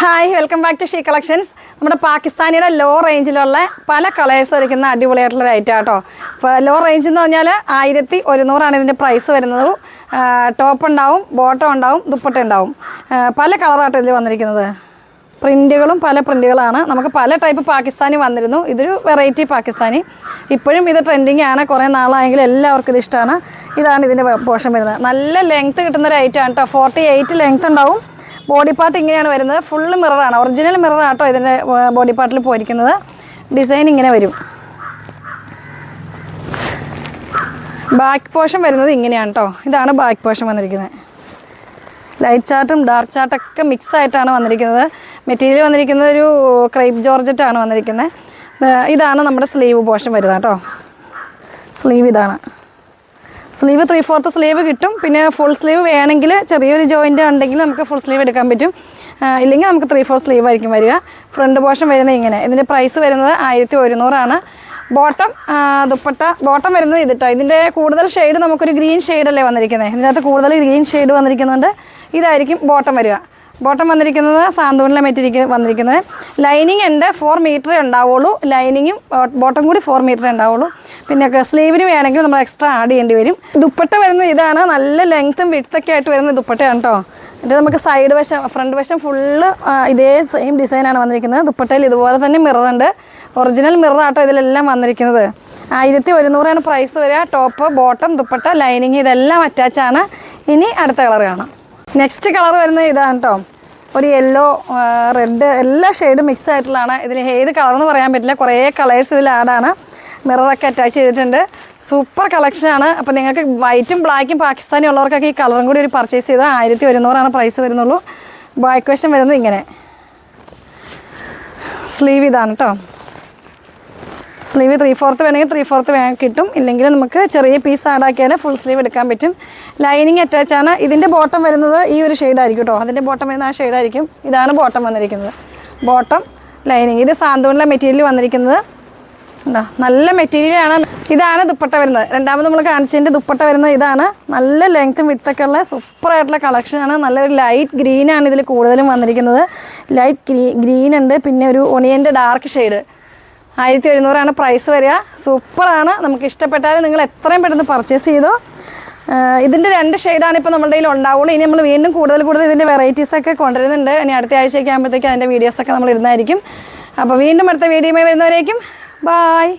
Hi welcome back to she collections. നമ്മുടെ പാകിസ്ഥാനിയുടെ law റേഞ്ചിലുള്ള പല കളേഴ്സ് ഒരുക്കുന്ന അടിപൊളിയായിട്ടുള്ള ഐറ്റം കേട്ടോ. ഇപ്പോൾ ലോ റേഞ്ച് എന്ന് പറഞ്ഞാൽ 1100 ഇതിൻ്റെ പ്രൈസ് വരുന്നത്. ടോപ്പ് ഉണ്ടാവും, ബോട്ടം ഉണ്ടാവും, ദുപ്പട്ട ഉണ്ടാവും. പല കളറാട്ടോ ഇതിൽ വന്നിരിക്കുന്നത്. പ്രിൻറ്റുകളും പല പ്രിൻറ്റുകളാണ്. നമുക്ക് പല ടൈപ്പ് പാകിസ്ഥാനി വന്നിരുന്നു. ഇതൊരു വെറൈറ്റി പാകിസ്ഥാനി. ഇപ്പോഴും ഇത് ട്രെൻഡിങ് ആണ്. കുറേ നാളായെങ്കിൽ എല്ലാവർക്കും ഇത് ഇഷ്ടമാണ്. ഇതാണ് ഇതിൻ്റെ പോർഷൻ വരുന്നത്. നല്ല ലെങ്ത്ത് കിട്ടുന്നൊരു ഐറ്റം ആണ് കേട്ടോ. 48 ലെങ്ത്ത് ഉണ്ടാവും. ബോഡി പാർട്ട് ഇങ്ങനെയാണ് വരുന്നത്. ഫുള്ള് മിററാണ്, ഒറിജിനൽ മിററാട്ടോ ഇതിൻ്റെ ബോഡി പാർട്ടിൽ പോയിരിക്കുന്നത്. ഡിസൈൻ ഇങ്ങനെ വരും. ബാക്ക് പോർഷൻ വരുന്നത് ഇങ്ങനെയാണ് കേട്ടോ. ഇതാണ് ബാക്ക് പോർഷൻ വന്നിരിക്കുന്നത്. ലൈറ്റ് ചാർട്ടും ഡാർക്ക് ചാർട്ടൊക്കെ മിക്സ് ആയിട്ടാണ് വന്നിരിക്കുന്നത്. മെറ്റീരിയൽ വന്നിരിക്കുന്നത് ഒരു ക്രൈപ്പ് ജോർജറ്റാണ് വന്നിരിക്കുന്നത്. ഇതാണ് നമ്മുടെ സ്ലീവ് പോർഷൻ വരുന്നത് കേട്ടോ. സ്ലീവ് ഇതാണ്. സ്ലീവ് 3/4 സ്ലീവ് കിട്ടും. പിന്നെ ഫുൾ സ്ലീവ് വേണമെങ്കിൽ ചെറിയൊരു ജോയിൻ്റ് ഉണ്ടെങ്കിൽ നമുക്ക് ഫുൾ സ്ലീവ് എടുക്കാൻ പറ്റും. ഇല്ലെങ്കിൽ നമുക്ക് 3/4 സ്ലീവ് ആയിരിക്കും വരിക. ഫ്രണ്ട് പോർഷൻ വരുന്നത് ഇങ്ങനെ. ഇതിൻ്റെ പ്രൈസ് വരുന്നത് 1100 ആണ്. ബോട്ടം ദുപ്പട്ട ബോട്ടം വരുന്നത് ഇതിട്ടോ. ഇതിൻ്റെ കൂടുതൽ ഷെയ്ഡ് നമുക്കൊരു ഗ്രീൻ ഷെയ്ഡല്ലേ വന്നിരിക്കുന്നത്. ഇതിനകത്ത് കൂടുതൽ ഗ്രീൻ ഷെയ്ഡ് വന്നിരിക്കുന്നുണ്ട്. ഇതായിരിക്കും ബോട്ടം വരിക. ബോട്ടം വന്നിരിക്കുന്നത് സാന്തൂണിലെ മെറ്റീരിയൽ വന്നിരിക്കുന്നത്. ലൈനിങ് ഉണ്ട്, 4 മീറ്റർ ഉണ്ടാവുള്ളൂ. ലൈനിങ്ങും ബോട്ടം കൂടി 4 മീറ്റർ ഉണ്ടാവുള്ളൂ. പിന്നെ സ്ലീവിന് വേണമെങ്കിൽ നമ്മൾ എക്സ്ട്രാ ആഡ് ചെയ്യേണ്ടി വരും. ദുപ്പട്ട വരുന്നത് ഇതാണ്. നല്ല ലെങ്ത്തും വിഡ്ത്തൊക്കെ ആയിട്ട് വരുന്ന ദുപ്പട്ടയാണ് കേട്ടോ. എന്നിട്ട് നമുക്ക് സൈഡ് വശം ഫ്രണ്ട് വശം ഫുള്ള് ഇതേ സെയിം ഡിസൈനാണ് വന്നിരിക്കുന്നത്. ദുപ്പട്ടയിൽ ഇതുപോലെ തന്നെ മിററുണ്ട്. ഒറിജിനൽ മിററാട്ടോ ഇതിലെല്ലാം വന്നിരിക്കുന്നത്. 1100 പ്രൈസ് വരിക. ടോപ്പ്, ബോട്ടം, ദുപ്പട്ട, ലൈനിങ് ഇതെല്ലാം അറ്റാച്ചാണ്. ഇനി അടുത്ത കളർ കാണാം. നെക്സ്റ്റ് കളർ വരുന്നത് ഇതാണ് കേട്ടോ. ഒരു യെല്ലോ, റെഡ് എല്ലാ ഷെയ്ഡും മിക്സ് ആയിട്ടുള്ളതാണ്. ഇതിൽ ഏത് കളറെന്ന് പറയാൻ പറ്റില്ല. കുറേ കളേഴ്സ് ഇതിൽ ആഡാണ്. മിററൊക്കെ അറ്റാച്ച് ചെയ്തിട്ടുണ്ട്. സൂപ്പർ കളക്ഷനാണ്. അപ്പോൾ നിങ്ങൾക്ക് വൈറ്റും ബ്ലാക്കും പാകിസ്ഥാനി ഉള്ളവർക്കൊക്കെ ഈ കളറും കൂടി ഒരു പർച്ചേസ് ചെയ്താൽ 1100 പ്രൈസ് വരുന്നുള്ളൂ. ബാക്ക് വശം വരുന്നത് ഇങ്ങനെ. സ്ലീവ് ഇതാണ് കേട്ടോ. സ്ലീവ് 3/4 വേണമെങ്കിൽ 3/4 കിട്ടും. ഇല്ലെങ്കിൽ നമുക്ക് ചെറിയ പീസ് ആഡാക്കിയാൽ ഫുൾ സ്ലീവ് എടുക്കാൻ പറ്റും. ലൈനിങ് അറ്റാച്ചാണ്. ഇതിൻ്റെ ബോട്ടം വരുന്നത് ഈ ഒരു ഷെയ്ഡായിരിക്കും കേട്ടോ. അതിൻ്റെ ബോട്ടം വരുന്ന ആ ഷെയ്ഡായിരിക്കും. ഇതാണ് ബോട്ടം വന്നിരിക്കുന്നത്. Bottom, lining. ഇത് സാന്തൂണിലെ മെറ്റീരിയൽ വന്നിരിക്കുന്നത് ഉണ്ടോ. നല്ല മെറ്റീരിയലാണ്. ഇതാണ് ദുപ്പട്ട വരുന്നത്. രണ്ടാമത് നമ്മൾ കാണിച്ചതിൻ്റെ ദുപ്പട്ട വരുന്നത് ഇതാണ്. നല്ല ലെങ്ത്തും വിഡ്ത്തൊക്കെ ഉള്ള സൂപ്പറായിട്ടുള്ള കളക്ഷനാണ്. നല്ലൊരു ലൈറ്റ് ഗ്രീനാണ് ഇതിൽ കൂടുതലും വന്നിരിക്കുന്നത്. ലൈറ്റ് ഗ്രീൻ ഉണ്ട്. പിന്നെ ഒരു ഒണിയൻ്റെ ഡാർക്ക് ഷെയ്ഡ്. 1100 പ്രൈസ് വരിക. സൂപ്പറാണ്. നമുക്ക് ഇഷ്ടപ്പെട്ടാൽ നിങ്ങൾ എത്രയും പെട്ടെന്ന് പർച്ചേസ് ചെയ്തോ. ഇതിൻ്റെ 2 ഷെയ്ഡാണ് ഇപ്പോൾ നമ്മുടെ കയ്യിൽ ഉണ്ടാവുള്ളൂ. ഇനി നമ്മൾ വീണ്ടും കൂടുതൽ ഇതിൻ്റെ വെറൈറ്റീസൊക്കെ കൊണ്ടുവരുന്നുണ്ട്. ഇനി അടുത്ത ആഴ്ചയൊക്കെ ആകുമ്പോഴത്തേക്കും അതിൻ്റെ വീഡിയോസൊക്കെ നമ്മൾ ഇടുന്നതായിരിക്കും. അപ്പോൾ വീണ്ടും അടുത്ത വീഡിയോയുമായി വരുന്നവരേക്കും ബായ്.